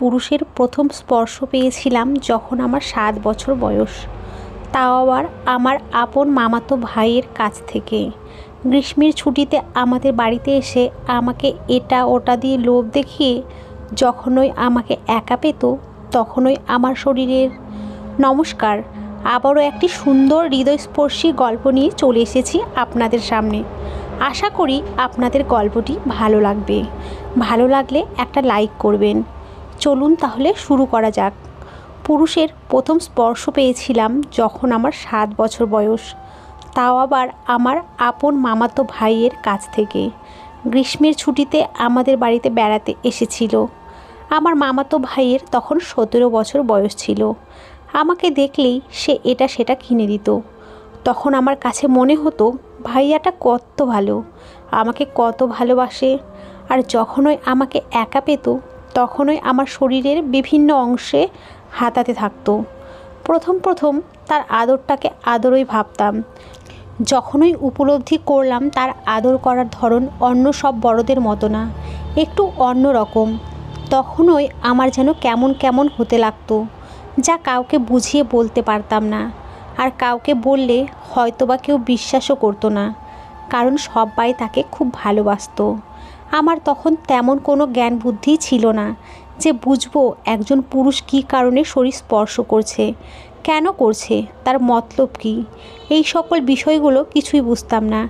পুরুষের প্রথম স্পর্শ পেয়েছিলাম যখন আমার 7 বছর বয়স, তাও আবার আমার আপন মামাতো ভাইয়ের কাছ থেকে। গ্রীষ্মের ছুটিতে আমাদের বাড়িতে এসে আমাকে এটা ওটা দিয়ে লোভ দেখিয়ে যখনই আমাকে একা পেত তখনই আমার শরীরের নমস্কার, আবারও একটি সুন্দর হৃদয়স্পর্শী গল্প নিয়ে চলে এসেছি আপনাদের সামনে। আশা করি আপনাদের গল্পটি ভালো লাগবে। ভালো লাগলে একটা লাইক করবেন। চলুন তাহলে শুরু করা যাক। পুরুষের প্রথম স্পর্শ পেয়েছিলাম যখন আমার 7 বছর বয়স, তাও আবার আমার আপন মামাতো ভাইয়ের কাছ থেকে। গ্রীষ্মের ছুটিতে আমাদের বাড়িতে বেড়াতে এসেছিল। আমার মামাতো ভাইয়ের তখন 17 বছর বয়স ছিল। আমাকে দেখলেই সে এটা সেটা কিনে দিত। তখন আমার কাছে মনে হতো ভাইয়াটা কত ভালো, আমাকে কত ভালোবাসে। আর যখনই আমাকে একা পেত তখনই আমার শরীরের বিভিন্ন অংশে হাতাতে থাকতো। প্রথম প্রথম তার আদরটাকে আদরই ভাবতাম। যখনই উপলব্ধি করলাম তার আদর করার ধরন অন্য সব বড়দের মতো না, একটু অন্য রকম, তখনই আমার যেন কেমন কেমন হতে লাগতো, যা কাউকে বুঝিয়ে বলতে পারতাম না। আর কাউকে বললে হয়তোবা কেউ বিশ্বাসও করতো না, কারণ সবাই তাকে খুব ভালোবাসতো। আমার তখন তেমন কোনো জ্ঞান বুদ্ধি ছিল না যে বুঝবো একজন পুরুষ কী কারণে শরীর স্পর্শ করছে, কেন করছে, তার মতলব কী। এই সকল বিষয়গুলো কিছুই বুঝতাম না,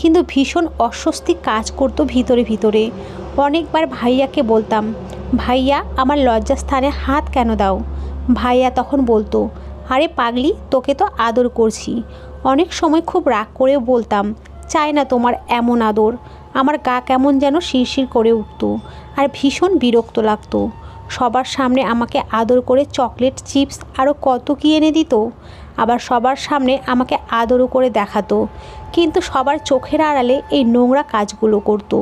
কিন্তু ভীষণ অস্বস্তি কাজ করতো ভিতরে ভিতরে। অনেকবার ভাইয়াকে বলতাম, ভাইয়া আমার লজ্জাস্থানে হাত কেন দাও। ভাইয়া তখন বলতো, আরে পাগলি, তোকে তো আদর করছি। অনেক সময় খুব রাগ করেও বলতাম, চাই না তোমার এমন আদর। আমার গা কেমন যেন শিরশির করে উঠত আর ভীষণ বিরক্ত লাগতো। সবার সামনে আমাকে আদর করে চকলেট, চিপস আরও কত কী এনে দিত। আবার সবার সামনে আমাকে আদরও করে দেখাতো, কিন্তু সবার চোখের আড়ালে এই নোংরা কাজগুলো করত।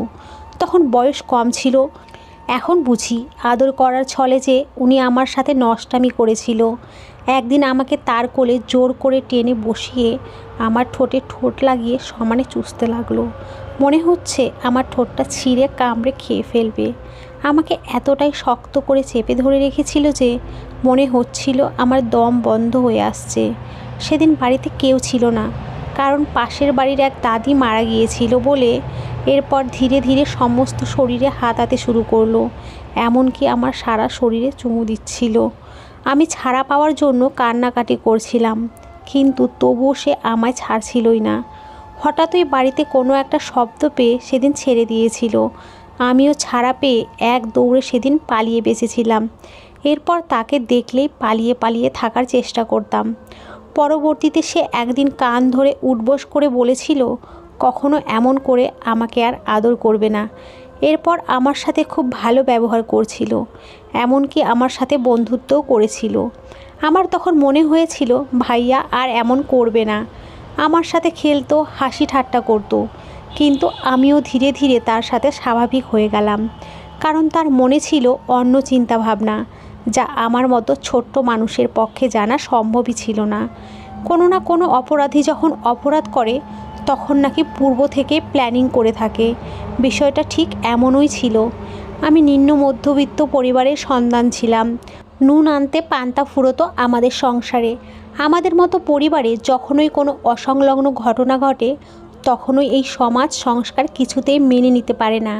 তখন বয়স কম ছিল। এখন বুঝি আদর করার ছলে যে উনি আমার সাথে নষ্টামি করেছিল। একদিন আমাকে তার কোলে জোর করে টেনে বসিয়ে আমার ঠোঁটে ঠোঁট লাগিয়ে সমানে চুষতে লাগলো। মনে হচ্ছে আমার ঠোঁটটা ছিঁড়ে কামড়ে খেয়ে ফেলবে। আমাকে এতটাই শক্ত করে চেপে ধরে রেখেছিল যে মনে হচ্ছিল আমার দম বন্ধ হয়ে আসছে। সেদিন বাড়িতে কেউ ছিল না, কারণ পাশের বাড়ির এক দাদি মারা গিয়েছিল বলে। এরপর ধীরে ধীরে সমস্ত শরীরে হাতাতে শুরু করলো, এমনকি আমার সারা শরীরে চুমু দিচ্ছিল। আমি ছাড়া পাওয়ার জন্য কান্নাকাটি করছিলাম, কিন্তু তবুও সে আমায় ছাড়ছিলই না। হঠাৎই বাড়িতে কোনো একটা শব্দ পেয়ে সেদিন ছেড়ে দিয়েছিল। আমিও ছাড়া পেয়ে এক দৌড়ে সেদিন পালিয়ে বেঁচেছিলাম। এরপর তাকে দেখলেই পালিয়ে পালিয়ে থাকার চেষ্টা করতাম। পরবর্তীতে সে একদিন কান ধরে উঠবোস করে বলেছিল কখনো এমন করে আমাকে আর আদর করবে না। এরপর আমার সাথে খুব ভালো ব্যবহার করছিল, এমনকি আমার সাথে বন্ধুত্বও করেছিল। আমার তখন মনে হয়েছিল ভাইয়া আর এমন করবে না। আমার সাথে খেলতো, হাসি ঠাট্টা করতো, কিন্তু আমিও ধীরে ধীরে তার সাথে স্বাভাবিক হয়ে গেলাম, কারণ তার মনে ছিল অন্য চিন্তাভাবনা, যা আমার মতো ছোট্ট মানুষের পক্ষে জানা সম্ভবই ছিল না। কোনো না কোনো অপরাধী যখন অপরাধ করে তখন নাকি পূর্ব থেকে প্ল্যানিং করে থাকে। বিষয়টা ঠিক এমনই ছিল। আমি নিম্ন মধ্যবিত্ত পরিবারের সন্তান ছিলাম। নুন আনতে পান্তা ফুরোতো আমাদের সংসারে। আমাদের মতো পরিবারে যখনই কোনো অসংলগ্ন ঘটনা ঘটে তখনই এই সমাজ সংস্কার কিছুতেই মেনে নিতে পারে না।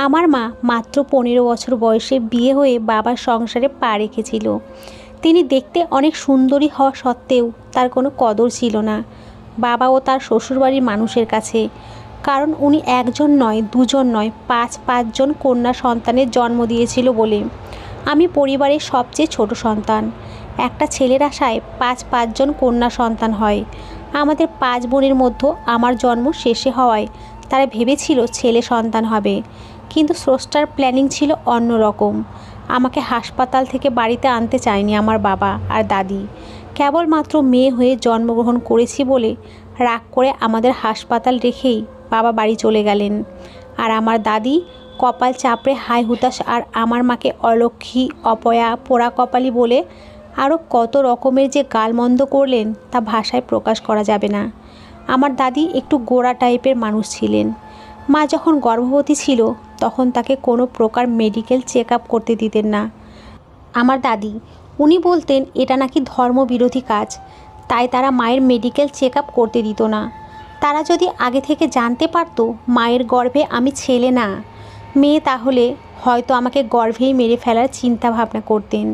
আমার মা মাত্র 15 বছর বয়সে বিয়ে হয়ে বাবার সংসারে পা রেখেছিল। তিনি দেখতে অনেক সুন্দরী হওয়া সত্ত্বেও তার কোনো কদর ছিল না বাবা ও তার শ্বশুরবাড়ির মানুষের কাছে, কারণ উনি একজন নয়, দুজন নয়, 5 জন কন্যা সন্তানের জন্ম দিয়েছিল বলে। আমি পরিবারের সবচেয়ে ছোট সন্তান। একটা ছেলের আশায় 5 জন কন্যা সন্তান হয়। আমাদের 5 বোনের মধ্যে আমার জন্ম শেষে হওয়ায় তারা ভেবেছিল ছেলে সন্তান হবে, কিন্তু স্রষ্টার প্ল্যানিং ছিল অন্য রকম। আমাকে হাসপাতাল থেকে বাড়িতে আনতে চায়নি আমার বাবা আর দাদি। কেবলমাত্র মেয়ে হয়ে জন্মগ্রহণ করেছি বলে রাগ করে আমাদের হাসপাতাল রেখেই বাবা বাড়ি চলে গেলেন। আর আমার দাদি কপাল চাপড়ে হাই হুতাশ আর আমার মাকে অলক্ষী, অপয়া, পোড়া কপালি বলে আরও কত রকমের যে গালমন্দ করলেন তা ভাষায় প্রকাশ করা যাবে না। আমার দাদি একটু গোঁড়া টাইপের মানুষ ছিলেন। মা যখন গর্ভবতী ছিল তখন তাকে কোনো প্রকার মেডিকেল চেক আপ করতে দিতেন না। আমার দাদি, উনি বলতেন এটা নাকি ধর্মবিরোধী কাজ, তাই তারা মায়ের মেডিকেল চেক আপ করতে দিত না। তারা যদি আগে থেকে জানতে পারতো মায়ের গর্ভে আমি ছেলে না মেয়ে, তাহলে হয়তো আমাকে গর্ভেই মেরে ফেলার চিন্তা ভাবনা করতেন।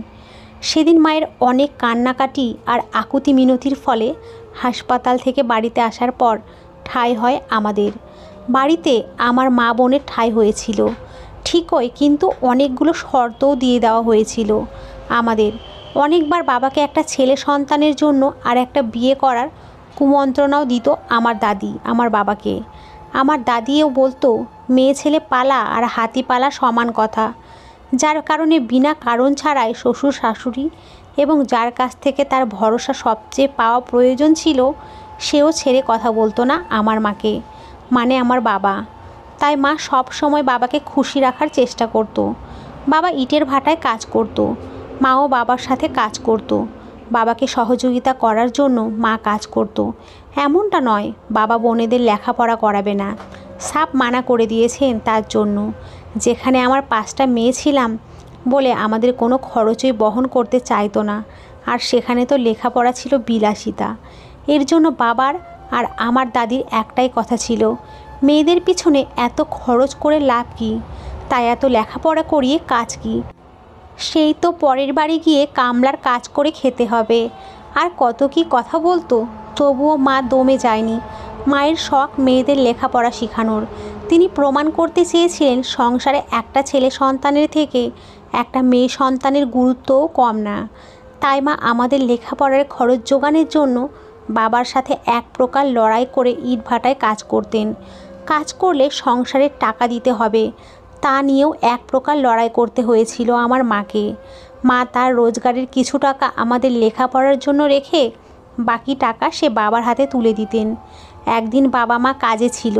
সেদিন মায়ের অনেক কান্নাকাটি আর আকুতি মিনতির ফলে হাসপাতাল থেকে বাড়িতে আসার পর ঠাঁই হয় আমাদের। বাড়িতে আমার মা বোনের ঠাঁই হয়েছিল ঠিকই, কিন্তু অনেকগুলো শর্তও দিয়ে দেওয়া হয়েছিল আমাদের। অনেকবার বাবাকে একটা ছেলে সন্তানের জন্য আর একটা বিয়ে করার কুমন্ত্রণাও দিত আমার দাদি আমার বাবাকে। আমার দাদিও বলতো মেয়ে ছেলে পালা আর হাতি পালা সমান কথা, যার কারণে বিনা কারণ ছাড়াই শ্বশুর শাশুড়ি এবং যার কাছ থেকে তার ভরসা সবচেয়ে পাওয়া প্রয়োজন ছিল সেও ছেড়ে কথা বলতো না আমার মাকে, মানে আমার বাবা। তাই মা সব সময় বাবাকে খুশি রাখার চেষ্টা করতো। বাবা ইটের ভাটায় কাজ করতো, মাও বাবার সাথে কাজ করতো। বাবাকে সহযোগিতা করার জন্য মা কাজ করতো। এমনটা নয় বাবা বোনেদের লেখাপড়া করাবে না, সাপ মানা করে দিয়েছেন তার জন্য। যেখানে আমার 5টা মেয়ে ছিলাম বলে আমাদের কোনো খরচই বহন করতে চাইতো না, আর সেখানে তো লেখাপড়া ছিল বিলাসিতা। এর জন্য বাবার আর আমার দাদির একটাই কথা ছিল, মেয়েদের পিছনে এত খরচ করে লাভ কী, তাই এত লেখাপড়া করিয়ে কাজ কী, সেই তো পরের বাড়ি গিয়ে কামলার কাজ করে খেতে হবে। আর কত কি কথা বলতো, তবুও মা দমে যায়নি। মায়ের শখ মেয়েদের লেখাপড়া শেখানোর। তিনি প্রমাণ করতে চেয়েছিলেন সংসারে একটা ছেলে সন্তানের থেকে একটা মেয়ে সন্তানের গুরুত্বও কম না। তাই মা আমাদের লেখাপড়ার খরচ জোগানোর জন্য বাবার সাথে এক প্রকার লড়াই করে ইটভাটায় কাজ করতেন। কাজ করলে সংসারের টাকা দিতে হবে, তা নিয়েও এক প্রকার লড়াই করতে হয়েছিল আমার মাকে। মা তার রোজগারের কিছু টাকা আমাদের লেখাপড়ার জন্য রেখে বাকি টাকা সে বাবার হাতে তুলে দিতেন। একদিন বাবা মা কাজে ছিল,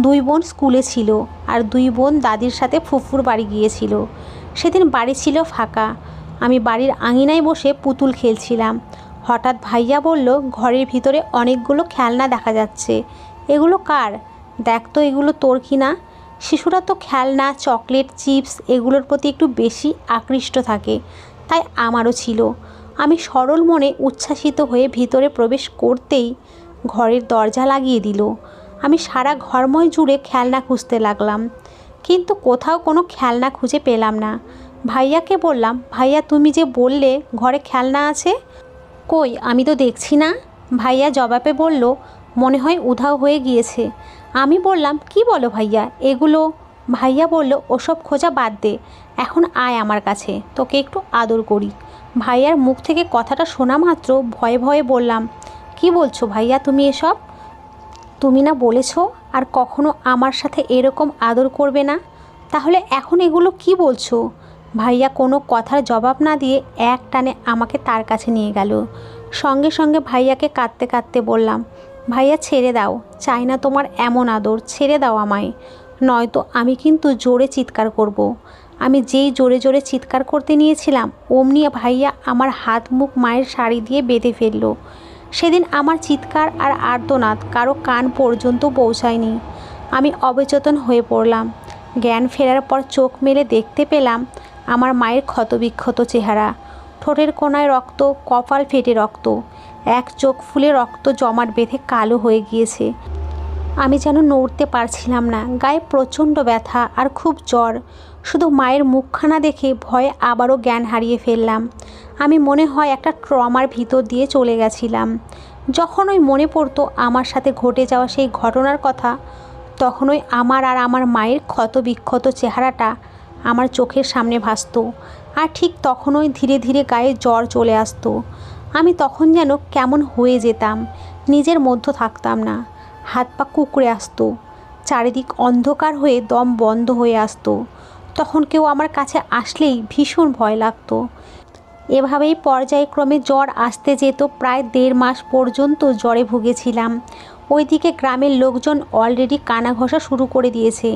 2 বোন স্কুলে ছিল, আর 2 বোন দাদির সাথে ফুফুর বাড়ি গিয়েছিল। সেদিন বাড়ি ছিল ফাঁকা। আমি বাড়ির আঙিনায় বসে পুতুল খেলছিলাম। হঠাৎ ভাইয়া বলল, ঘরের ভিতরে অনেকগুলো খেলনা দেখা যাচ্ছে, এগুলো কার? দেখ তো, এগুলো তোর কি না? শিশুরা তো খেলনা, চকলেট, চিপস এগুলোর প্রতি একটু বেশি আকৃষ্ট থাকে, তাই আমারও ছিল। আমি সরল মনে উচ্ছ্বাসিত হয়ে ভিতরে প্রবেশ করতেই ঘরের দরজা লাগিয়ে দিল। আমি সারা ঘরময় জুড়ে খেলনা খুঁজতে লাগলাম, কিন্তু কোথাও কোনো খেলনা খুঁজে পেলাম না। ভাইয়াকে বললাম, ভাইয়া তুমি যে বললে ঘরে খেলনা আছে, কই আমি তো দেখছি না। ভাইয়া জবাবে বলল, মনে হয় উধাও হয়ে গিয়েছে। আমি বললাম, কি বলো ভাইয়া এগুলো? ভাইয়া বলল, ওসব খোঁজা বাদ দে, এখন আয় আমার কাছে, তোকে একটু আদর করি। ভাইয়ার মুখ থেকে কথাটা শোনা মাত্র ভয়ে ভয়ে বললাম, কি বলছো ভাইয়া তুমি এসব? তুমি না বলেছো আর কখনো আমার সাথে এরকম আদর করবে না, তাহলে এখন এগুলো কি বলছো? ভাইয়া কোনো কথার জবাব না দিয়ে এক টানে আমাকে তার কাছে নিয়ে গেল। সঙ্গে সঙ্গে ভাইয়াকে কাঁদতে কাঁদতে বললাম, ভাইয়া ছেড়ে দাও, চাই না তোমার এমন আদর, ছেড়ে দাও আমায়, নয়তো আমি কিন্তু জোরে চিৎকার করব। আমি যেই জোরে জোরে চিৎকার করতে নিয়েছিলাম অমনি ভাইয়া আমার হাত মুখ মায়ের শাড়ি দিয়ে বেঁধে ফেললো। সেদিন আমার চিৎকার আর আর্তনাদ কারো কান পর্যন্ত পৌঁছায়নি। আমি অবচেতন হয়ে পড়লাম। জ্ঞান ফেরার পর চোখ মেলে দেখতে পেলাম আমার মায়ের ক্ষতবিক্ষত চেহারা, ঠোঁটের কোণায় রক্ত, কপাল ফেটে রক্ত, এক চোখ ফুলে রক্ত জমাট বেঁধে কালো হয়ে গিয়েছে। আমি যেন নড়তে পারছিলাম না, গায়ে প্রচণ্ড ব্যথা আর খুব জ্বর। শুধু মায়ের মুখখানা দেখে ভয়ে আবারও জ্ঞান হারিয়ে ফেললাম। আমি মনে হয় একটা ট্রমার ভিতর দিয়ে চলে গেছিলাম। যখন ওই মনে পড়তো আমার সাথে ঘটে যাওয়া সেই ঘটনার কথা, তখনই আমার আর আমার মায়ের ক্ষতবিক্ষত চেহারাটা আমার চোখের সামনে ভাসতো, আর ঠিক তখনই ধীরে ধীরে গায়ে জ্বর চলে আসতো। আমি তখন যেন কেমন হয়ে যেতাম, নিজের মধ্যে থাকতাম না, হাত পা কুঁকড়ে আসতো, চারিদিক অন্ধকার হয়ে দম বন্ধ হয়ে আসতো। তখন কেউ আমার কাছে আসলেই ভীষণ ভয় লাগতো। এভাবেই পর্যায়ক্রমে জ্বর আসতে যেত, প্রায় 1.5 মাস পর্যন্ত জ্বরে ভুগেছিলাম। ওইদিকে গ্রামের লোকজন অলরেডি কানা ঘষা শুরু করে দিয়েছে।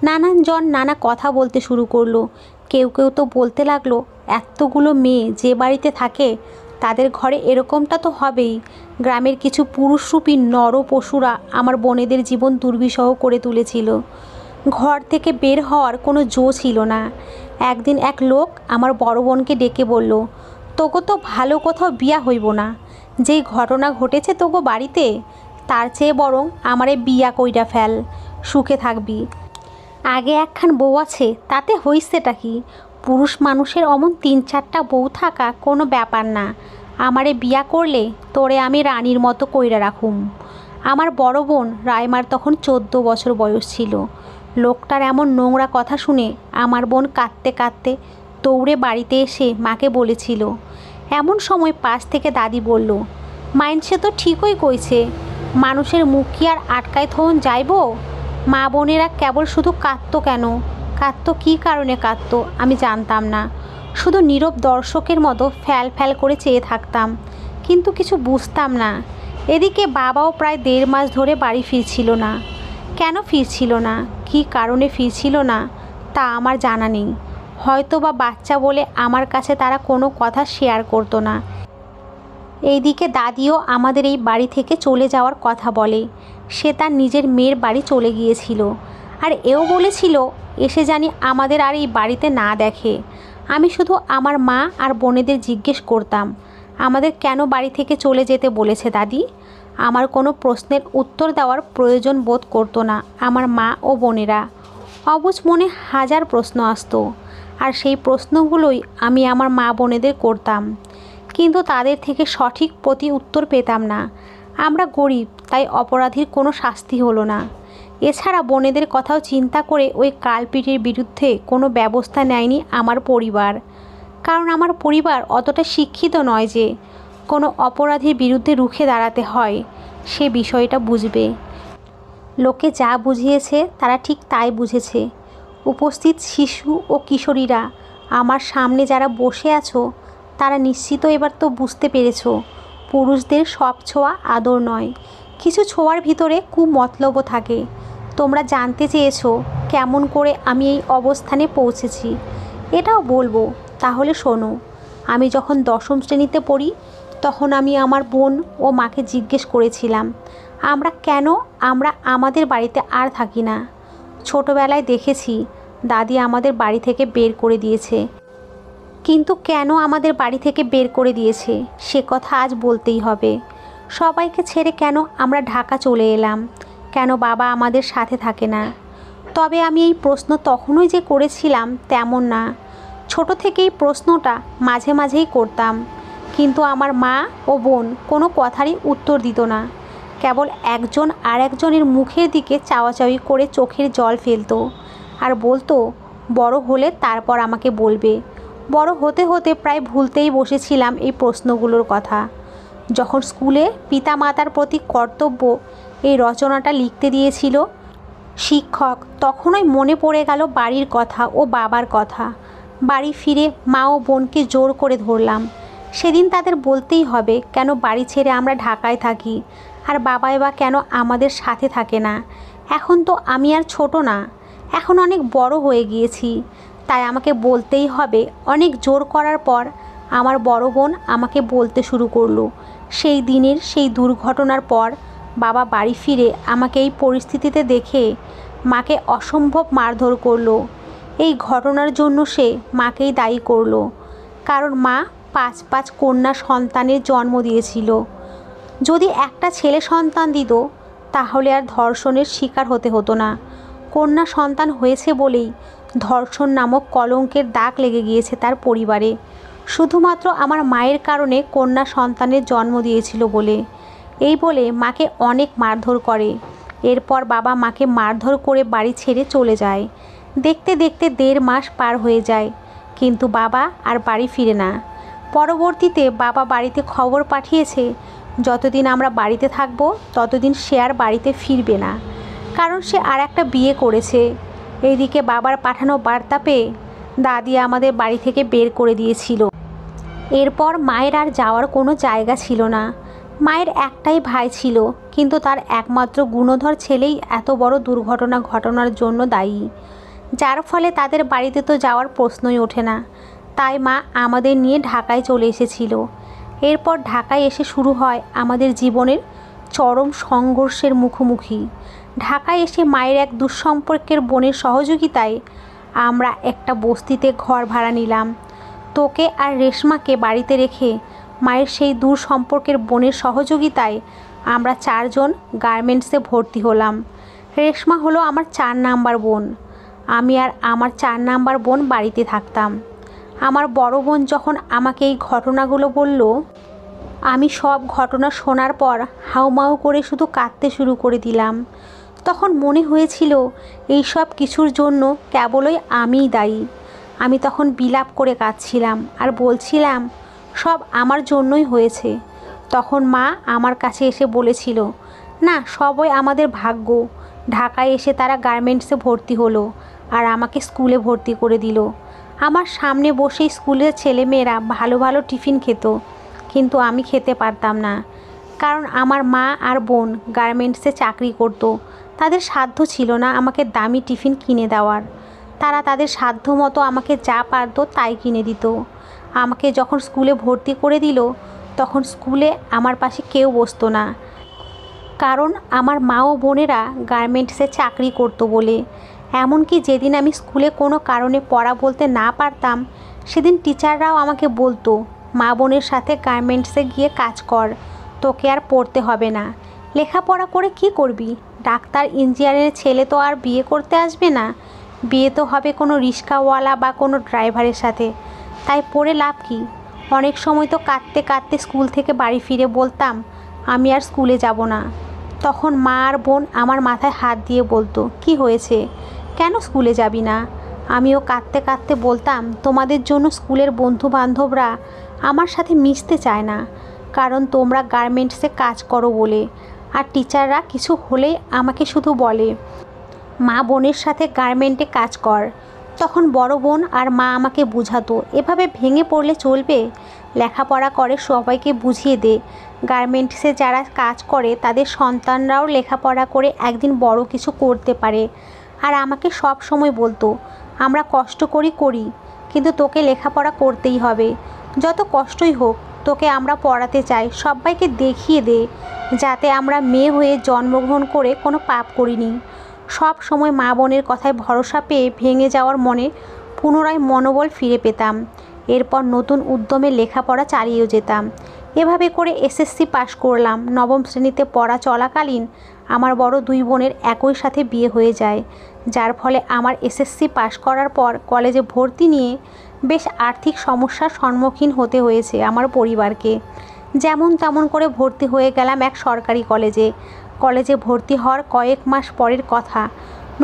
নানান জন নানা কথা বলতে শুরু করলো। কেউ কেউ তো বলতে লাগলো, এতগুলো মেয়ে যে বাড়িতে থাকে তাদের ঘরে এরকমটা তো হবেই। গ্রামের কিছু পুরুষরূপী নর পশুরা আমার বোনেদের জীবন দুর্বিষহ করে তুলেছিল। ঘর থেকে বের হওয়ার কোনো জো ছিল না। একদিন এক লোক আমার বড় বোনকে ডেকে বলল, তোকে তো ভালো কোথাও বিয়া হইব না, যেই ঘটনা ঘটেছে তোকে বাড়িতে, তার চেয়ে বরং আমারে বিয়া কইরা ফেল, সুখে থাকবি। আগে একখান বউ আছে, তাতে হইছেটা কি? পুরুষ মানুষের অমন 3-4টা বউ থাকা কোনো ব্যাপার না। আমারে বিয়া করলে তোরে আমি রানীর মতো কইরা রাখুম। আমার বড় বোন রাইমার তখন 14 বছর বয়স ছিল। লোকটার এমন নোংরা কথা শুনে আমার বোন কাঁদতে কাঁদতে দৌড়ে বাড়িতে এসে মাকে বলেছিল। এমন সময় পাশ থেকে দাদি বলল, মাইনসে তো ঠিকই কইছে, মানুষের মুখ কি আর আটকায় থন যাইব? মা বোনেরা কেবল শুধু কাঁদতো কেন, কাঁদতো কী কারণে কাঁদতো আমি জানতাম না। শুধু নীরব দর্শকের মতো ফ্যাল ফ্যাল করে চেয়ে থাকতাম, কিন্তু কিছু বুঝতাম না। এদিকে বাবাও প্রায় 1.5 মাস ধরে বাড়ি ফিরছিল না। কেন ফিরছিল না, কী কারণে ফিরছিল না তা আমার জানা নেই। হয়তো বা বাচ্চা বলে আমার কাছে তারা কোনো কথা শেয়ার করতো না। এইদিকে দাদিও আমাদের এই বাড়ি থেকে চলে যাওয়ার কথা বলে। সে তার নিজের মেয়ের বাড়ি চলে গিয়েছিল, আর এও বলেছিল এসে জানি আমাদের আর এই বাড়িতে না দেখে। আমি শুধু আমার মা আর বোনেদের জিজ্ঞেস করতাম, আমাদের কেন বাড়ি থেকে চলে যেতে বলেছে দাদি? আমার কোনো প্রশ্নের উত্তর দেওয়ার প্রয়োজন বোধ করতো না আমার মা ও বোনেরা। অবুঝ মনে হাজার প্রশ্ন আসতো, আর সেই প্রশ্নগুলোই আমি আমার মা বোনেদের করতাম, কিন্তু তাদের থেকে সঠিক প্রতি উত্তর পেতাম না। আমরা গরিব, তাই অপরাধীর কোনো শাস্তি হলো না। এছাড়া বোনেদের কথাও চিন্তা করে ওই কালপিটের বিরুদ্ধে কোনো ব্যবস্থা নেয়নি আমার পরিবার, কারণ আমার পরিবার অতটা শিক্ষিত নয় যে কোনো অপরাধীর বিরুদ্ধে রুখে দাঁড়াতে হয়, সে বিষয়টা বুঝবে। লোকে যা বুঝিয়েছে তারা ঠিক তাই বুঝেছে। উপস্থিত শিশু ও কিশোরীরা, আমার সামনে যারা বসে আছো, তারা নিশ্চিত এবার তো বুঝতে পেরেছো, পুরুষদের সব ছোঁয়া আদর নয়, কিছু ছোঁয়ার ভিতরে কুমতলবও থাকে। তোমরা জানতে চেয়েছো কেমন করে আমি এই অবস্থানে পৌঁছেছি, এটাও বলবো, তাহলে শোনো। আমি যখন 10ম শ্রেণীতে পড়ি, তখন আমি আমার বোন ও মাকে জিজ্ঞেস করেছিলাম আমরা আমাদের বাড়িতে আর থাকি না। ছোটোবেলায় দেখেছি দাদি আমাদের বাড়ি থেকে বের করে দিয়েছে, কিন্তু কেন আমাদের বাড়ি থেকে বের করে দিয়েছে সে কথা আজ বলতেই হবে। সবাইকে ছেড়ে কেন আমরা ঢাকা চলে এলাম, কেন বাবা আমাদের সাথে থাকে না? তবে আমি এই প্রশ্ন তখনই যে করেছিলাম তেমন না। ছোট থেকেই প্রশ্নটা মাঝে মাঝেই করতাম, কিন্তু আমার মা ও বোন কোনো কথারই উত্তর দিত না। কেবল একজন আর একজনের মুখের দিকে চাওয়াচাওয়ি করে চোখের জল ফেলতো, আর বলতো বড় হলে তারপর আমাকে বলবে। বড় হতে হতে প্রায় ভুলতেই বসেছিলাম এই প্রশ্নগুলোর কথা। যখন স্কুলে পিতামাতার প্রতি কর্তব্য এই রচনাটা লিখতে দিয়েছিল শিক্ষক, তখনই মনে পড়ে গেল বাড়ির কথা ও বাবার কথা। বাড়ি ফিরে মা ও বোনকে জোর করে ধরলাম। সেদিন তাদের বলতেই হবে কেন বাড়ি ছেড়ে আমরা ঢাকায় থাকি, আর বাবাই বা কেন আমাদের সাথে থাকে না। এখন তো আমি আর ছোট না, এখন অনেক বড় হয়ে গিয়েছি, তাই আমাকে বলতেই হবে। অনেক জোর করার পর আমার বড় বোন আমাকে বলতে শুরু করলো। সেই দিনের সেই দুর্ঘটনার পর বাবা বাড়ি ফিরে আমাকে এই পরিস্থিতিতে দেখে মাকে অসম্ভব মারধর করলো। এই ঘটনার জন্য সে মাকেই দায়ী করলো, কারণ মা 5 কন্যা সন্তানের জন্ম দিয়েছিল। যদি একটা ছেলে সন্তান দিত তাহলে আর ধর্ষণের শিকার হতে হতো না। কন্যা সন্তান হয়েছে বলেই ধর্ষণ নামক কলঙ্কের দাগ লেগে গিয়েছে তার পরিবারে, শুধুমাত্র আমার মায়ের কারণে কন্যা সন্তানের জন্ম দিয়েছিল বলে। এই বলে মাকে অনেক মারধর করে। এরপর বাবা মাকে মারধর করে বাড়ি ছেড়ে চলে যায়। দেখতে দেখতে 1.5 মাস পার হয়ে যায়, কিন্তু বাবা আর বাড়ি ফিরে না। পরবর্তীতে বাবা বাড়িতে খবর পাঠিয়েছে যতদিন আমরা বাড়িতে থাকবো ততদিন সে আর বাড়িতে ফিরবে না, কারণ সে আর একটা বিয়ে করেছে। এইদিকে বাবার পাঠানো বার্তা পেয়ে দাদি আমাদের বাড়ি থেকে বের করে দিয়েছিল। এরপর মায়ের আর যাওয়ার কোনো জায়গা ছিল না। মায়ের একটাই ভাই ছিল, কিন্তু তার একমাত্র গুণধর ছেলেই এত বড় দুর্ঘটনা ঘটানোর জন্য দায়ী, যার ফলে তাদের বাড়িতে তো যাওয়ার প্রশ্নই ওঠে না। তাই মা আমাদের নিয়ে ঢাকায় চলে এসেছিল। এরপর ঢাকায় এসে শুরু হয় আমাদের জীবনের চরম সংঘর্ষের মুখোমুখি। ঢাকায় এসে মায়ের এক দুঃসম্পর্কের বোনের সহযোগিতায় আমরা একটা বস্তিতে ঘর ভাড়া নিলাম। তোকে আর রেশমাকে বাড়িতে রেখে মায়ের সেই দূর সম্পর্কের বোনের সহযোগিতায় আমরা 4 জন গার্মেন্টসে ভর্তি হলাম। রেশমা হলো আমার 4 নাম্বার বোন। আমি আর আমার 4 নাম্বার বোন বাড়িতে থাকতাম। আমার বড় বোন যখন আমাকে এই ঘটনাগুলো বলল, আমি সব ঘটনা শোনার পর হাউমাউ করে শুধু কাঁদতে শুরু করে দিলাম। তখন মনে হয়েছিল এই সব কিছুর জন্য কেবলই আমিই দায়ী। আমি তখন বিলাপ করে কাঁদছিলাম আর বলছিলাম সব আমার জন্যই হয়েছে। তখন মা আমার কাছে এসে বলেছিল, না, সবই আমাদের ভাগ্য। ঢাকায় এসে তারা গার্মেন্টসে ভর্তি হলো আর আমাকে স্কুলে ভর্তি করে দিল। আমার সামনে বসেই স্কুলের ছেলেমেয়েরা ভালো ভালো টিফিন খেত, কিন্তু আমি খেতে পারতাম না, কারণ আমার মা আর বোন গার্মেন্টসে চাকরি করত। তাদের সাধ্য ছিল না আমাকে দামি টিফিন কিনে দেওয়ার। তারা তাদের সাধ্য মতো আমাকে যা পারত তাই কিনে দিত। আমাকে যখন স্কুলে ভর্তি করে দিল, তখন স্কুলে আমার পাশে কেউ বসতো না, কারণ আমার মা ও বোনেরা গার্মেন্টসে চাকরি করতো বলে। এমনকি যেদিন আমি স্কুলে কোনো কারণে পড়া বলতে না পারতাম, সেদিন টিচাররাও আমাকে বলতো, মা বোনের সাথে গার্মেন্টসে গিয়ে কাজ কর, তোকে আর পড়তে হবে না। লেখাপড়া করে কি করবি? ডাক্তার ইঞ্জিনিয়ারের ছেলে তো আর বিয়ে করতে আসবে না। বিয়ে তো হবে কোনো রিক্সাওয়ালা বা কোনো ড্রাইভারের সাথে। তাই পড়ে লাভ কি? অনেক সময় তো কাঁদতে কাঁদতে স্কুল থেকে বাড়ি ফিরে বলতাম আমি আর স্কুলে যাব না। তখন মা আর বোন আমার মাথায় হাত দিয়ে বলতো, কি হয়েছে, কেন স্কুলে যাবি না? আমিও কাঁদতে কাঁদতে বলতাম, তোমাদের জন্য স্কুলের বন্ধু বান্ধবরা আমার সাথে মিশতে চায় না, কারণ তোমরা গার্মেন্টসে কাজ করো বলে। আর টিচাররা কিছু হলেই আমাকে শুধু বলে, মা বোনের সাথে গার্মেন্টে কাজ কর। তখন বড় বোন আর মা আমাকে বুঝাতো, এভাবে ভেঙে পড়লে চলবে? লেখাপড়া করে সবাইকে বুঝিয়ে দে, গার্মেন্টসে যারা কাজ করে তাদের সন্তানরাও লেখাপড়া করে একদিন বড় কিছু করতে পারে। আর আমাকে সব সময় বলতো, আমরা কষ্ট করি, কিন্তু তোকে লেখাপড়া করতেই হবে। যত কষ্টই হোক, তোকে আমরা পড়াতে চাই। সবাইকে দেখিয়ে দে যাতে আমরা মেয়ে হয়ে জন্মগ্রহণ করে কোনো পাপ করিনি। সব সময় মা বোনের কথায় ভরসা পেয়ে ভেঙে যাওয়ার মনে পুনরায় মনোবল ফিরে পেতাম। এরপর নতুন উদ্যমে লেখাপড়া চালিয়েও যেতাম। এভাবে করে এসএসসি পাশ করলাম। 9ম শ্রেণীতে পড়া চলাকালীন আমার বড় 2 বোনের একই সাথে বিয়ে হয়ে যায়, যার ফলে আমার এসএসসি পাশ করার পর কলেজে ভর্তি নিয়ে বেশ আর্থিক সমস্যার সম্মুখীন হতে হয়েছে আমার পরিবারকে। যেমন তেমন করে ভর্তি হয়ে গেলাম এক সরকারি কলেজে। কলেজে ভর্তি হওয়ার কয়েক মাস পরের কথা,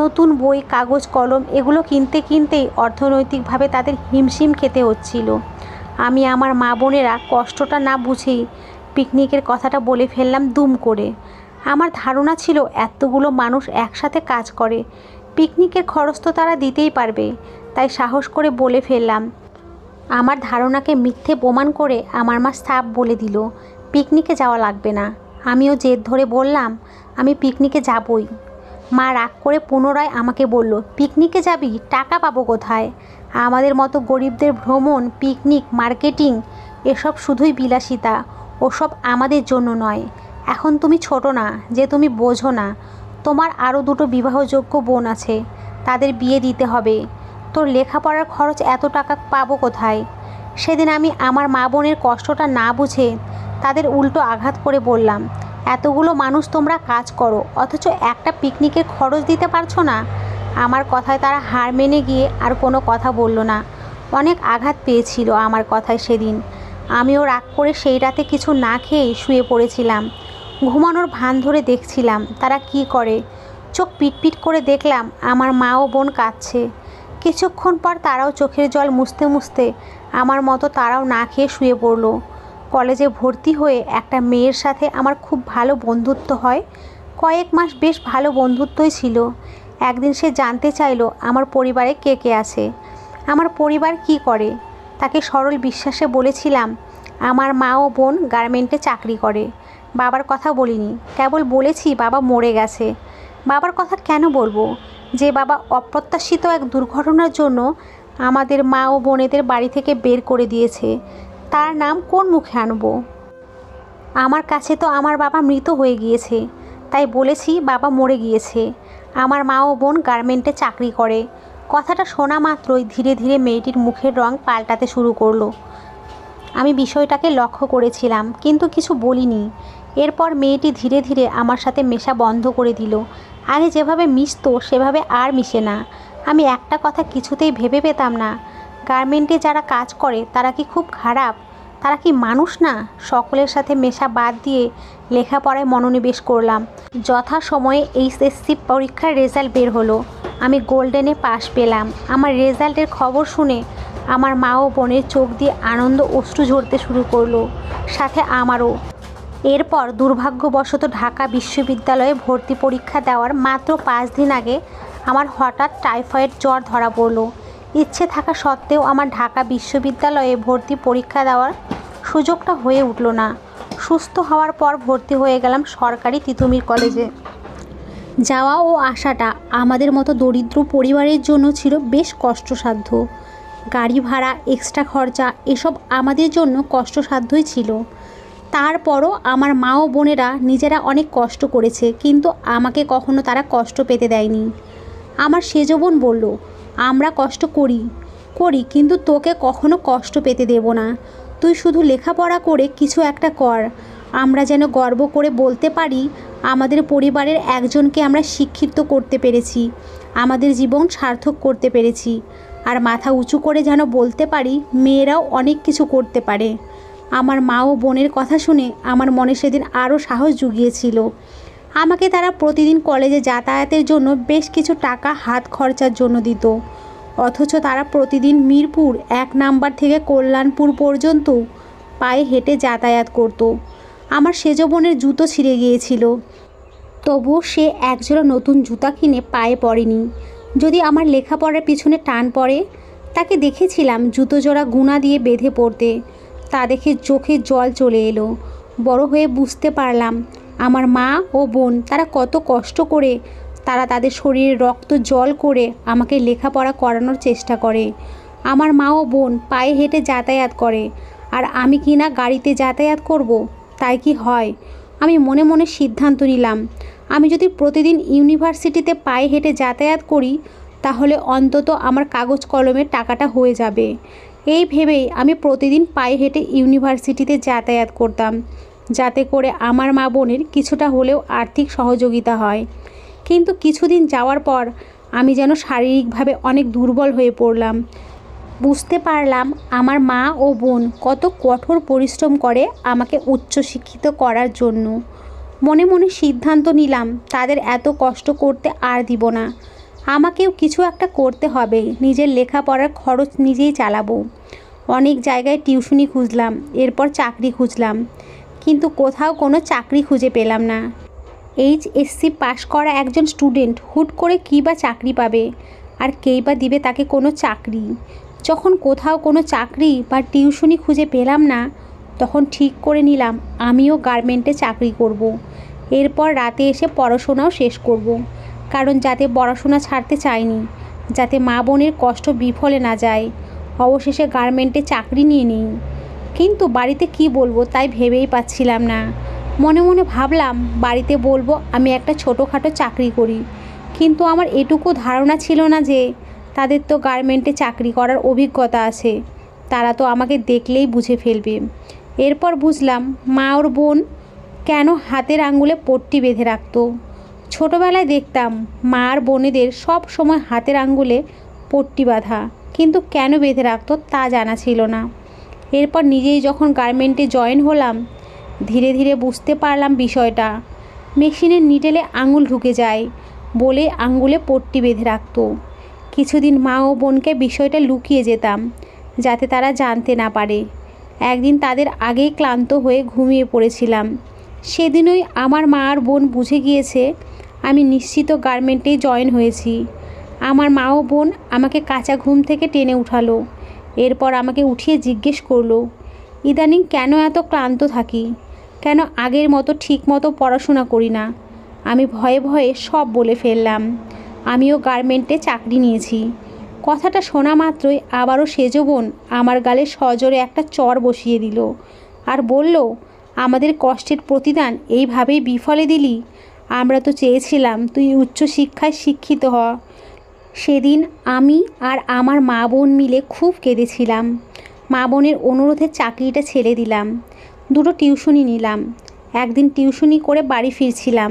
নতুন বই, কাগজ, কলম এগুলো কিনতেই অর্থনৈতিকভাবে তাদের হিমশিম খেতে হচ্ছিল। আমি আমার মা বোনেরা কষ্টটা না বুঝেই পিকনিকের কথাটা বলে ফেললাম দুম করে। আমার ধারণা ছিল এতগুলো মানুষ একসাথে কাজ করে, পিকনিকের খরচ তো তারা দিতেই পারবে, তাই সাহস করে বলে ফেললাম। আমার ধারণাকে মিথ্যে প্রমাণ করে আমার মা সাফ বলে দিল, পিকনিকে যাওয়া লাগবে না। আমিও জেদ ধরে বললাম, আমি পিকনিকে যাবই। মা রাগ করে পুনরায় আমাকে বলল, পিকনিকে যাবি? টাকা পাবো কোথায়? আমাদের মতো গরিবদের ভ্রমণ, পিকনিক, মার্কেটিং এসব শুধুই বিলাসিতা, ওসব আমাদের জন্য নয়। এখন তুমি ছোট না যে তুমি বোঝো না। তোমার আরও 2টো বিবাহযোগ্য বোন আছে, তাদের বিয়ে দিতে হবে। তোর লেখাপড়ার খরচ এত টাকা পাবো কোথায়? সেদিন আমি আমার মা বোনের কষ্টটা না বুঝে তাদের উল্টো আঘাত করে বললাম, এতগুলো মানুষ তোমরা কাজ করো, অথচ একটা পিকনিকের খরচ দিতে পারছো না? আমার কথায় তারা হার মেনে গিয়ে আর কোনো কথা বলল না। অনেক আঘাত পেয়েছিল আমার কথায় সেদিন। আমিও রাগ করে সেই রাতে কিছু না খেয়েই শুয়ে পড়েছিলাম। ঘুমানোর ভান ধরে দেখছিলাম তারা কি করে। চোখ পিটপিট করে দেখলাম আমার মা ও বোন কাঁদছে। কিছুক্ষণ পর তারাও চোখের জল মুছতে মুছতে আমার মতো তারাও না খেয়ে শুয়ে পড়ল। কলেজে ভর্তি হয়ে একটা মেয়ের সাথে আমার খুব ভালো বন্ধুত্ব হয়। কয়েক মাস বেশ ভালো বন্ধুত্বই ছিল। একদিন সে জানতে চাইলো আমার পরিবারে কে কে আছে, আমার পরিবার কি করে। তাকে সরল বিশ্বাসে বলেছিলাম আমার মা ও বোন গার্মেন্টে চাকরি করে। বাবার কথা বলিনি, কেবল বলেছি বাবা মরে গেছে। বাবার কথা কেন বলবো, যে বাবা অপ্রত্যাশিত এক দুর্ঘটনার জন্য আমাদের মা ও বোনেদের বাড়ি থেকে বের করে দিয়েছে। তার নাম কোন মুখে আনবো? আমার কাছে তো আমার বাবা মৃত হয়ে গিয়েছে, তাই বলেছি বাবা মরে গিয়েছে। আমার মা ও বোন গার্মেন্টে চাকরি করে। কথাটা শোনা মাত্রই ধীরে ধীরে মেয়েটির মুখের রং পাল্টাতে শুরু করলো। আমি বিষয়টাকে লক্ষ্য করেছিলাম, কিন্তু কিছু বলিনি। এরপর মেয়েটি ধীরে ধীরে আমার সাথে মেশা বন্ধ করে দিল। আগে যেভাবে মিশতো সেভাবে আর মিশে না। আমি একটা কথা কিছুতেই ভেবে পেতাম না, গার্মেন্টে যারা কাজ করে তারা কি খুব খারাপ? তারা কি মানুষ না? সকলের সাথে মেশা বাদ দিয়ে লেখাপড়ায় মনোনিবেশ করলাম। যথাসময়ে এইচএসসি পরীক্ষার রেজাল্ট বের হলো। আমি গোল্ডেনে পাশ পেলাম। আমার রেজাল্টের খবর শুনে আমার মা ও বোনের চোখ দিয়ে আনন্দ অশ্রু ঝরতে শুরু করলো, সাথে আমারও। এরপর দুর্ভাগ্যবশত ঢাকা বিশ্ববিদ্যালয়ে ভর্তি পরীক্ষা দেওয়ার মাত্র 5 দিন আগে আমার হঠাৎ টাইফয়েড জ্বর ধরা পড়লো। ইচ্ছে থাকা সত্ত্বেও আমার ঢাকা বিশ্ববিদ্যালয়ে ভর্তি পরীক্ষা দেওয়ার সুযোগটা হয়ে উঠল না। সুস্থ হওয়ার পর ভর্তি হয়ে গেলাম সরকারি তিতুমির কলেজে। যাওয়া ও আসাটা আমাদের মতো দরিদ্র পরিবারের জন্য ছিল বেশ কষ্টসাধ্য। গাড়ি ভাড়া, এক্সট্রা খরচা এসব আমাদের জন্য কষ্টসাধ্যই ছিল। তারপরও আমার মা ও বোনেরা নিজেরা অনেক কষ্ট করেছে, কিন্তু আমাকে কখনো তারা কষ্ট পেতে দেয়নি। আমার সেজ বোন বলল, আমরা কষ্ট করি কিন্তু তোকে কখনো কষ্ট পেতে দেব না। তুই শুধু লেখাপড়া করে কিছু একটা কর। আমরা যেন গর্ব করে বলতে পারি আমাদের পরিবারের একজনকে আমরা শিক্ষিত করতে পেরেছি, আমাদের জীবন সার্থক করতে পেরেছি। আর মাথা উঁচু করে যেন বলতে পারি মেয়েরাও অনেক কিছু করতে পারে। আমার মা ও বোনের কথা শুনে আমার মনে সেদিন আরও সাহস জুগিয়েছিল। আমাকে তারা প্রতিদিন কলেজে যাতায়াতের জন্য বেশ কিছু টাকা হাত খরচার জন্য দিত, অথচ তারা প্রতিদিন মিরপুর 1 নাম্বার থেকে কল্যাণপুর পর্যন্ত পায়ে হেঁটে যাতায়াত করত। আমার সেজ বোনের জুতো ছিঁড়ে গিয়েছিল, তবুও সে একজোড়া নতুন জুতা কিনে পায়ে পড়েনি। যদি আমার লেখাপড়ার পিছনে টান পড়ে, তাকে দেখেছিলাম জুতো জোড়া গুণা দিয়ে বেঁধে পড়তে। তা দেখে চোখে জল চলে এলো। বড় হয়ে বুঝতে পারলাম আমার মা ও বোন তারা কত কষ্ট করে তারা তাদের শরীরে রক্ত জল করে আমাকে লেখাপড়া করানোর চেষ্টা করে। আমার মা ও বোন পায়ে হেঁটে যাতায়াত করে, আর আমি কি না গাড়িতে যাতায়াত করব? তাই কি হয়? আমি মনে মনে সিদ্ধান্ত নিলাম, আমি যদি প্রতিদিন ইউনিভার্সিটিতে পায়ে হেঁটে যাতায়াত করি তাহলে অন্তত আমার কাগজ কলমের টাকাটা হয়ে যাবে। এই ভেবেই আমি প্রতিদিন পায়ে হেঁটে ইউনিভার্সিটিতে যাতায়াত করতাম, যাতে করে আমার মা বোনের কিছুটা হলেও আর্থিক সহযোগিতা হয়। কিন্তু কিছুদিন যাওয়ার পর আমি যেন শারীরিকভাবে অনেক দুর্বল হয়ে পড়লাম। বুঝতে পারলাম আমার মা ও বোন কত কঠোর পরিশ্রম করে আমাকে উচ্চশিক্ষিত করার জন্য। মনে মনে সিদ্ধান্ত নিলাম তাদের এত কষ্ট করতে আর দিব না। আমাকেও কিছু একটা করতে হবে, নিজের লেখাপড়ার খরচ নিজেই চালাবো। অনেক জায়গায় টিউশনি খুঁজলাম, এরপর চাকরি খুঁজলাম, কিন্তু কোথাও কোনো চাকরি খুঁজে পেলাম না। এইচএসসি পাশ করা একজন স্টুডেন্ট হুট করে কী বা চাকরি পাবে, আর কেই বা দিবে তাকে কোনো চাকরি? যখন কোথাও কোনো চাকরি বা টিউশনি খুঁজে পেলাম না, তখন ঠিক করে নিলাম আমিও গার্মেন্টে চাকরি করব। এরপর রাতে এসে পড়াশোনাও শেষ করব, কারণ যাতে পড়াশোনা ছাড়তে চাইনি, যাতে মা বোনের কষ্ট বিফলে না যায়। অবশেষে গার্মেন্টে চাকরি নিয়ে নিই, কিন্তু বাড়িতে কি বলবো তাই ভেবেই পাচ্ছিলাম না। মনে মনে ভাবলাম বাড়িতে বলবো আমি একটা ছোটোখাটো চাকরি করি, কিন্তু আমার এটুকু ধারণা ছিল না যে তাদের তো গার্মেন্টে চাকরি করার অভিজ্ঞতা আছে, তারা তো আমাকে দেখলেই বুঝে ফেলবে। এরপর বুঝলাম মা ওর বোন কেন হাতের আঙ্গুলে পট্টি বেঁধে রাখতো। ছোটোবেলায় দেখতাম মা আর বোনেদের সব সময় হাতের আঙ্গুলে পট্টি বাঁধা, কিন্তু কেন বেঁধে রাখতো তা জানা ছিল না। এরপর নিজেই যখন গার্মেন্টে জয়েন হলাম, ধীরে ধীরে বুঝতে পারলাম বিষয়টা। মেশিনের নিডেলে আঙুল ঢুকে যায় বলে আঙ্গুলে পট্টি বেঁধে রাখতো। কিছুদিন মা ও বোনকে বিষয়টা লুকিয়ে যেতাম, যাতে তারা জানতে না পারে। একদিন তাদের আগেই ক্লান্ত হয়ে ঘুমিয়ে পড়েছিলাম। সেদিনই আমার মা আর বোন বুঝে গিয়েছে আমি নিশ্চিত গার্মেন্টেই জয়েন হয়েছি। আমার মা ও বোন আমাকে কাঁচা ঘুম থেকে টেনে উঠালো। এরপর আমাকে উঠিয়ে জিজ্ঞেস করলো, ইদানিং কেন এত ক্লান্ত থাকি, কেন আগের মতো ঠিক মতো পড়াশোনা করি না? আমি ভয়ে ভয়ে সব বলে ফেললাম, আমিও গার্মেন্টে চাকরি নিয়েছি। কথাটা শোনা মাত্রই আবারও সেজ বোন আমার গালে সজোরে একটা চড় বসিয়ে দিল আর বলল, আমাদের কষ্টের প্রতিদান এইভাবেই বিফলে দিলি? আমরা তো চেয়েছিলাম তুই উচ্চশিক্ষায় শিক্ষিত হ, সেদিন আমি আর আমার মা বোন মিলে খুব কেঁদেছিলাম। মা বোনের অনুরোধে চাকরিটা ছেড়ে দিলাম, দুটো টিউশনি নিলাম। একদিন টিউশনি করে বাড়ি ফিরছিলাম,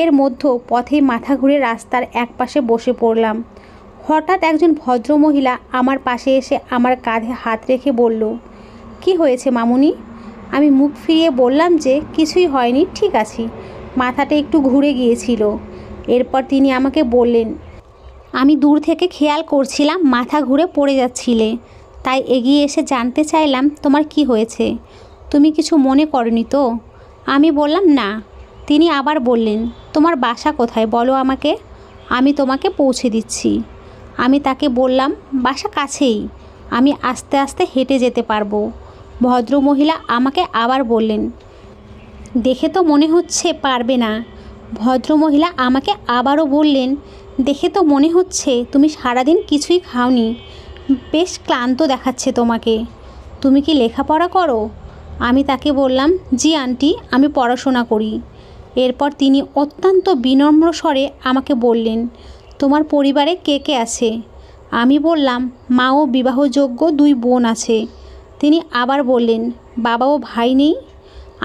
এর মধ্যে পথে মাথা ঘুরে রাস্তার একপাশে বসে পড়লাম। হঠাৎ একজন ভদ্রমহিলা আমার পাশে এসে আমার কাঁধে হাত রেখে বলল, কি হয়েছে মামুনি? আমি মুখ ফিরিয়ে বললাম যে কিছুই হয়নি, ঠিক আছি, মাথাটা একটু ঘুরে গিয়েছিল। এরপর তিনি আমাকে বললেন, আমি দূর থেকে খেয়াল করছিলাম মাথা ঘুরে পড়ে যাচ্ছিলে, তাই এগিয়ে এসে জানতে চাইলাম তোমার কি হয়েছে, তুমি কিছু মনে করনি তো? আমি বললাম না। তিনি আবার বললেন, তোমার বাসা কোথায় বলো আমাকে, আমি তোমাকে পৌঁছে দিচ্ছি। আমি তাকে বললাম, বাসা কাছেই, আমি আস্তে আস্তে হেঁটে যেতে পারবো। ভদ্রমহিলা আমাকে আবার বললেন, দেখে তো মনে হচ্ছে পারবে না। ভদ্রমহিলা আমাকে আবারও বললেন, দেখে তো মনে হচ্ছে তুমি সারাদিন কিছুই খাওনি, বেশ ক্লান্ত দেখাচ্ছে তোমাকে। তুমি কি লেখাপড়া করো? আমি তাকে বললাম, জি আন্টি, আমি পড়াশোনা করি। এরপর তিনি অত্যন্ত বিনম্র স্বরে আমাকে বললেন, তোমার পরিবারে কে কে আছে? আমি বললাম, মা ও বিবাহযোগ্য 2 বোন আছে। তিনি আবার বললেন, বাবা ও ভাই নেই?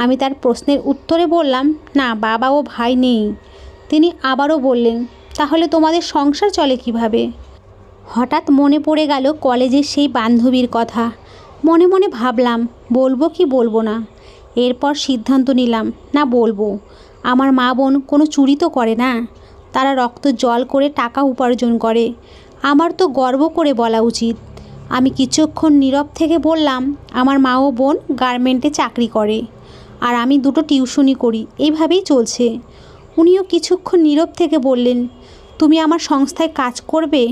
আমি তার প্রশ্নের উত্তরে বললাম, না, বাবা ও ভাই নেই। তিনি আবারও বললেন, তাহলে তোমাদের সংসার চলে কিভাবে? হঠাৎ মনে পড়ে গেল কলেজের সেই বান্ধবীর কথা। মনে মনে ভাবলাম, বলবো কি বলবো না। এরপর সিদ্ধান্ত নিলাম, না বলবো। আমার মা বোন কোনো চুরি তো করে না, তারা রক্ত জল করে টাকা উপার্জন করে, আমার তো গর্ব করে বলা উচিত। আমি কিছুক্ষণ নীরব থেকে বললাম, আমার মা ও বোন গার্মেন্টে চাকরি করে, আর আমি 2টো টিউশনি করি, এইভাবেই চলছে। উনিও কিছুক্ষণ নীরব থেকে বললেন, তুমি আমার সংস্থায় কাজ করবে,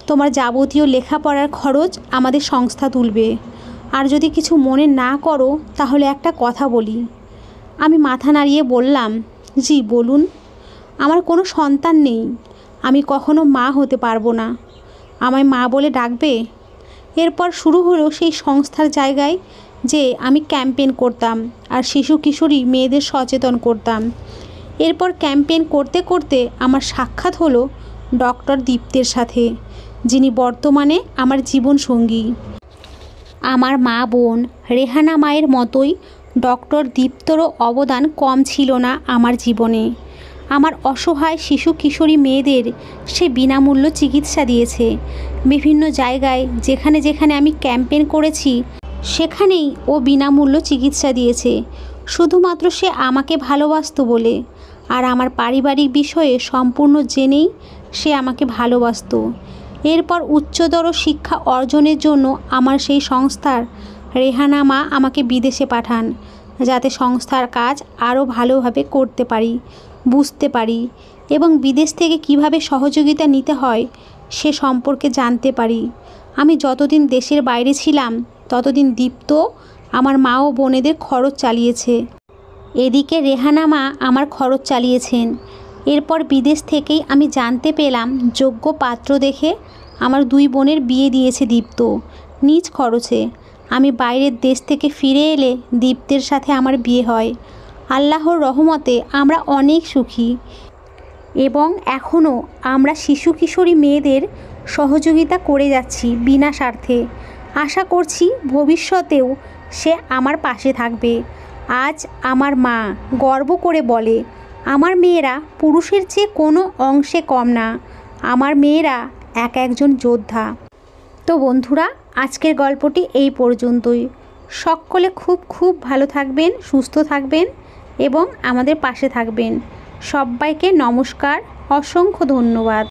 তোমার যাবতীয় লেখাপড়ার খরচ আমাদের সংস্থা তুলবে, আর যদি কিছু মনে না করো তাহলে একটা কথা বলি। আমি মাথা নাড়িয়ে বললাম, জি বলুন। আমার কোনো সন্তান নেই, আমি কখনো মা হতে পারবো না, আমায় মা বলে ডাকবে। এরপর শুরু হলো সেই সংস্থার জায়গায় যে আমি ক্যাম্পেইন করতাম আর শিশু কিশোরী মেয়েদের সচেতন করতাম। এরপর ক্যাম্পেইন করতে করতে আমার সাক্ষাৎ হলো ডক্টর দীপ্তের সাথে, যিনি বর্তমানে আমার জীবনসঙ্গী। আমার মা বোন রেহানা মায়ের মতোই ডক্টর দীপ্তরও অবদান কম ছিল না আমার জীবনে। আমার অসহায় শিশু কিশোরী মেয়েদের সে বিনামূল্য চিকিৎসা দিয়েছে। বিভিন্ন জায়গায় যেখানে যেখানে আমি ক্যাম্পেইন করেছি সেখানেই ও বিনামূল্য চিকিৎসা দিয়েছে, শুধুমাত্র সে আমাকে ভালোবাসতো বলে। আর আমার পারিবারিক বিষয়ে সম্পূর্ণ জেনেই সে আমাকে ভালোবাসতো। এরপর উচ্চতর শিক্ষা অর্জনের জন্য আমার সেই সংস্থার রেহানা মা আমাকে বিদেশে পাঠান, যাতে সংস্থার কাজ আরও ভালোভাবে করতে পারি, বুঝতে পারি এবং বিদেশ থেকে কিভাবে সহযোগিতা নিতে হয় সে সম্পর্কে জানতে পারি। আমি যতদিন দেশের বাইরে ছিলাম ততদিন দীপ্ত আমার মা ও বোনেদের খরচ চালিয়েছে, এদিকে রেহানা মা আমার খরচ চালিয়েছেন। এরপর বিদেশ থেকেই আমি জানতে পেলাম যোগ্য পাত্র দেখে আমার 2 বোনের বিয়ে দিয়েছে দীপ্ত নিজ খরচে। আমি বাইরের দেশ থেকে ফিরে এলে দীপ্তের সাথে আমার বিয়ে হয়। আল্লাহর রহমতে আমরা অনেক সুখী এবং এখনও আমরা শিশু কিশোরী মেয়েদের সহযোগিতা করে যাচ্ছি বিনা স্বার্থে। আশা করছি ভবিষ্যতেও সে আমার পাশে থাকবে। আজ আমার মা গর্ব করে বলে, আমার মেয়েরা পুরুষের চেয়ে কোনো অংশে কম না, আমার মেয়েরা একজন যোদ্ধা। তো বন্ধুরা, আজকের গল্পটি এই পর্যন্তই। সকলে খুব খুব ভালো থাকবেন, সুস্থ থাকবেন এবং আমাদের পাশে থাকবেন। সবাইকে নমস্কার, অসংখ্য ধন্যবাদ।